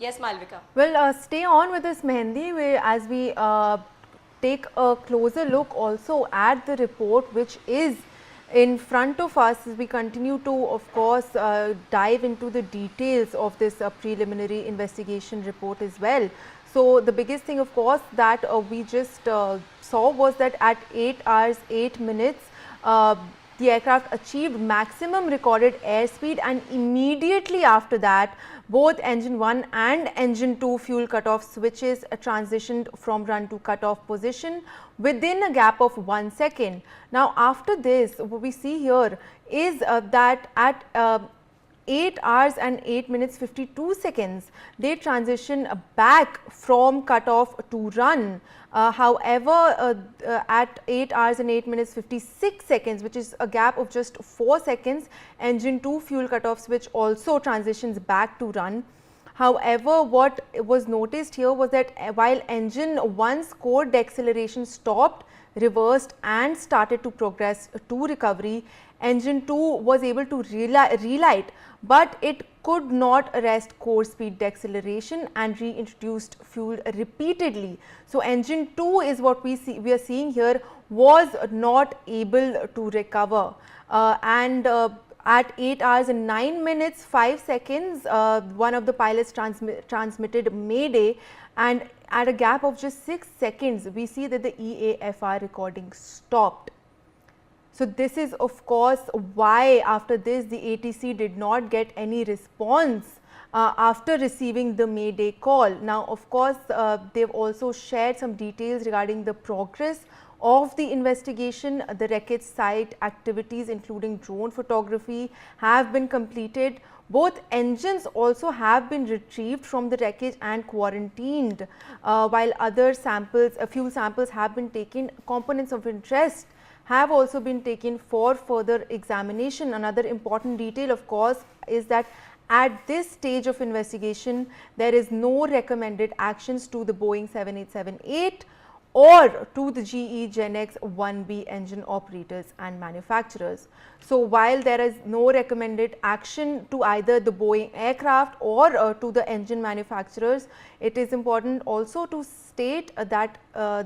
Yes, Malvika. Well, stay on with this, Mehendi, as we take a closer look also at the report which is in front of us as we continue to, of course, dive into the details of this preliminary investigation report as well. So, the biggest thing, of course, that we just saw was that at 8 hours 8 minutes, the aircraft achieved maximum recorded airspeed, and immediately after that both engine 1 and engine 2 fuel cutoff switches transitioned from run to cutoff position within a gap of 1 second. Now, after this, what we see here is that at 8 hours and 8 minutes 52 seconds, they transition back from cutoff to run. However, at 8 hours and 8 minutes 56 seconds, which is a gap of just 4 seconds, engine 2 fuel cutoff switch also transitions back to run. However, what was noticed here was that while engine 1's core deceleration stopped, reversed and started to progress to recovery, engine 2 was able to relight, but it could not arrest core speed deceleration and reintroduced fuel repeatedly. So, engine 2 is what we are seeing here, was not able to recover, at 8 hours and 9 minutes 5 seconds, one of the pilots transmitted Mayday, and at a gap of just 6 seconds, we see that the EAFR recording stopped. So, this is of course why after this the ATC did not get any response after receiving the Mayday call. Now, of course, they have also shared some details regarding the progress of the investigation. The wreckage site activities including drone photography have been completed. Both engines also have been retrieved from the wreckage and quarantined, while other samples, a few samples have been taken. Components of interest have also been taken for further examination. Another important detail, of course, is that at this stage of investigation, there is no recommended actions to the Boeing 787-8 or to the GE GEnx 1B engine operators and manufacturers. So, while there is no recommended action to either the Boeing aircraft or to the engine manufacturers, it is important also to state that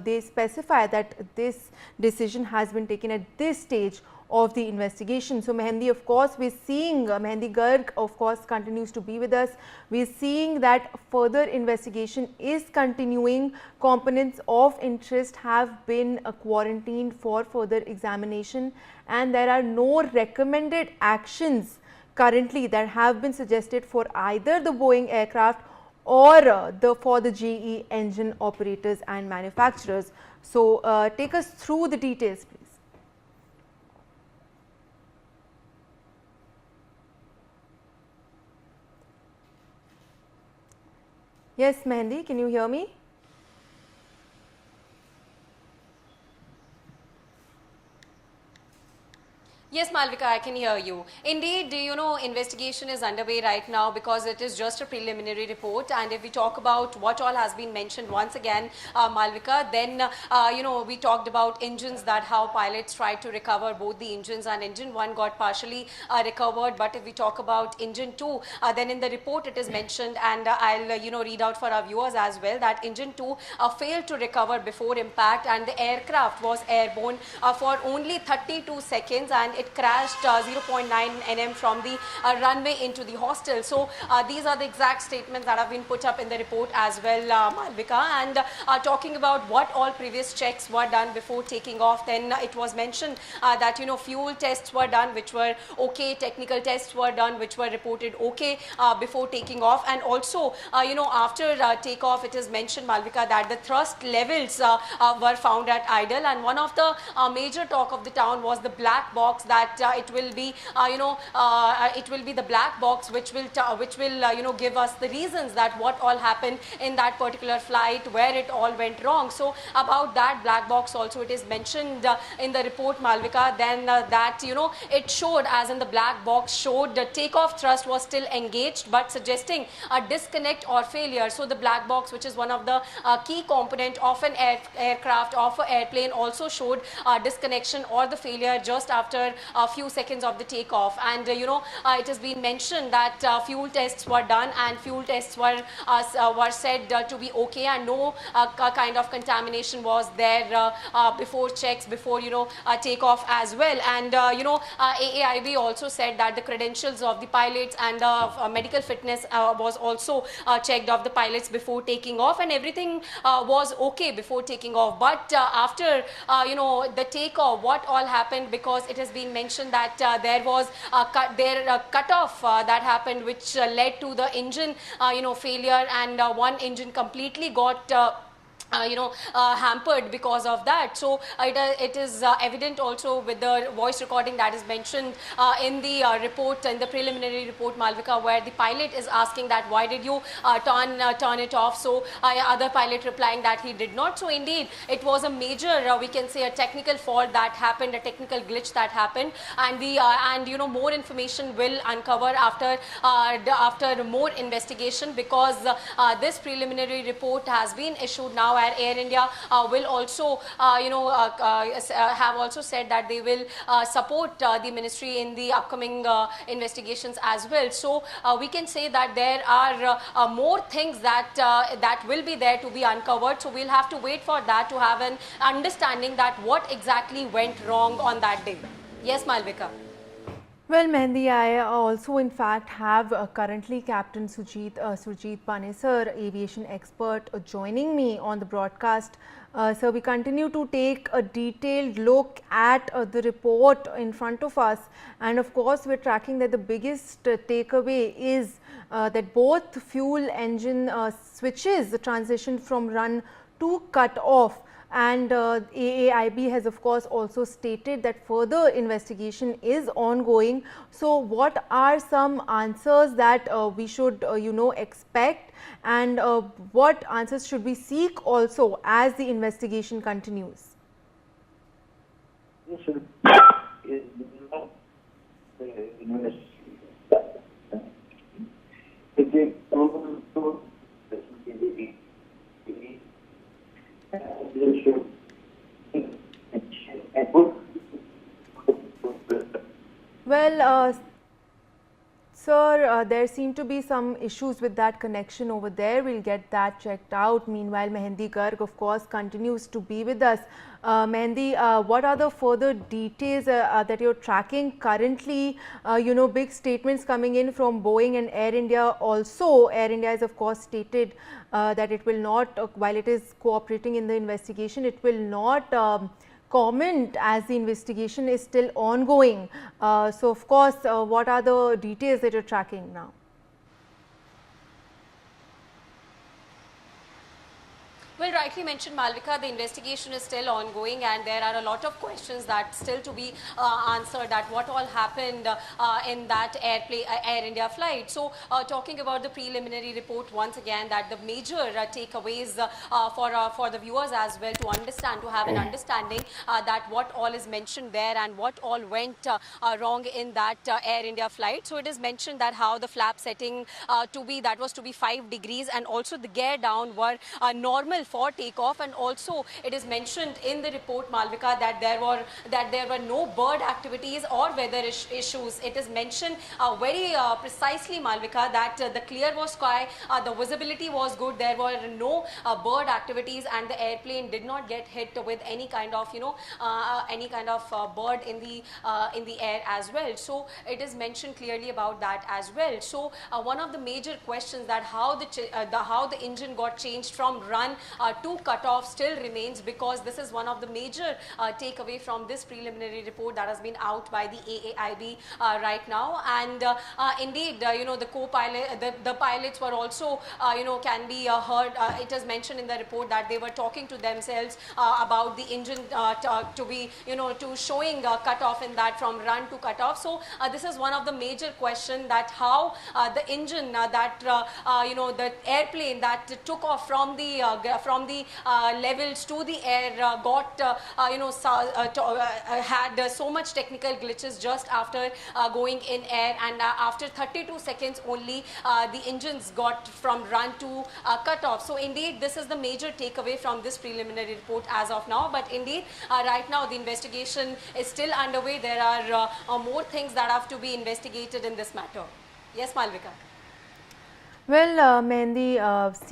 they specify that this decision has been taken at this stage of the investigation. So, Mehendi, of course, we are seeing Mehendi Garg, of course, continues to be with us. We are seeing that further investigation is continuing. Components of interest have been quarantined for further examination, and there are no recommended actions currently that have been suggested for either the Boeing aircraft or for the GE engine operators and manufacturers. So, take us through the details, please. Yes, Mehendi, can you hear me? Yes, Malvika, I can hear you. Indeed, investigation is underway right now because it is just a preliminary report. And if we talk about what all has been mentioned once again, Malvika, then, we talked about engines, that how pilots tried to recover both the engines, and engine 1 got partially recovered. But if we talk about engine 2, then in the report it is mentioned, and I'll, read out for our viewers as well, that engine 2 failed to recover before impact, and the aircraft was airborne for only 32 seconds, and it crashed 0.9 nm from the runway into the hostel. So, these are the exact statements that have been put up in the report as well, Malvika. And talking about what all previous checks were done before taking off, then it was mentioned that, fuel tests were done which were okay, technical tests were done which were reported okay before taking off. And also, after takeoff, it is mentioned, Malvika, that the thrust levels were found at idle, and one of the major talk of the town was the black box, that it will be it will be the black box which will give us the reasons that what all happened in that particular flight, where it all went wrong. So, about that black box also it is mentioned in the report, Malvika, then that it showed, as in the black box showed, the takeoff thrust was still engaged but suggesting a disconnect or failure. So, the black box, which is one of the key component of an aircraft, of an airplane, also showed disconnection or the failure just after a few seconds of the takeoff. And it has been mentioned that fuel tests were done and fuel tests were said to be okay, and no kind of contamination was there before checks, before takeoff as well. And AAIB also said that the credentials of the pilots and medical fitness was also checked of the pilots before taking off, and everything was okay before taking off. But after the takeoff, what all happened, because it has been mentioned that there was a cut-off that happened, which led to the engine failure, and one engine completely got hampered because of that. So it is evident also with the voice recording that is mentioned in the report, in the preliminary report, Malvika, where the pilot is asking that why did you turn it off. So other pilot replying that he did not. So indeed it was a major we can say a technical fault that happened, a technical glitch that happened, and more information will uncover after more investigation, because this preliminary report has been issued now. Air India will also, have also said that they will support the ministry in the upcoming investigations as well. So we can say that there are more things that will be there to be uncovered. So we'll have to wait for that to have an understanding that what exactly went wrong on that day. Yes, Malvika. Well, Mehendee, I also in fact have currently Captain Surjit Panesar, aviation expert, joining me on the broadcast. So we continue to take a detailed look at the report in front of us, and of course we're tracking that the biggest takeaway is that both fuel engine switches, the transition from run to cut off. And AAIB has of course also stated that further investigation is ongoing. So what are some answers that we should expect, and what answers should we seek also as the investigation continues? Well, sir, there seem to be some issues with that connection over there. We'll get that checked out. Meanwhile, Mehendee Garg, of course, continues to be with us. Mehendee, what are the further details that you're tracking currently? Big statements coming in from Boeing and Air India. Also, Air India has of course stated that it will not, while it is cooperating in the investigation, it will not comment as the investigation is still ongoing. So of course, what are the details that you're tracking now? Well, rightly mentioned, Malvika, the investigation is still ongoing, and there are a lot of questions that still to be answered, that what all happened in that Air India flight. So talking about the preliminary report once again, that the major takeaways for the viewers as well to understand, to have an understanding that what all is mentioned there and what all went wrong in that Air India flight. So it is mentioned that how the flap setting was to be 5 degrees, and also the gear down were normal for takeoff. And also it is mentioned in the report, Malvika, that there were no bird activities or weather issues. It is mentioned very precisely, Malvika, that the clear was sky, the visibility was good, there were no bird activities, and the airplane did not get hit with any kind of bird in the air as well. So it is mentioned clearly about that as well. So one of the major questions, that how the engine got changed from run to cut off, still remains, because this is one of the major takeaway from this preliminary report that has been out by the AAIB right now. And indeed, the co-pilot, the pilots were also can be heard. It is mentioned in the report that they were talking to themselves about the engine to be to showing cut off in that from run to cut off. So this is one of the major question, that how the engine the airplane that took off from the from the levels to the air got had so much technical glitches just after going in air, and after 32 seconds only the engines got from run to cut off. So indeed this is the major takeaway from this preliminary report as of now. But indeed right now the investigation is still underway. There are more things that have to be investigated in this matter. Yes, Malvika. Well, Mehendi,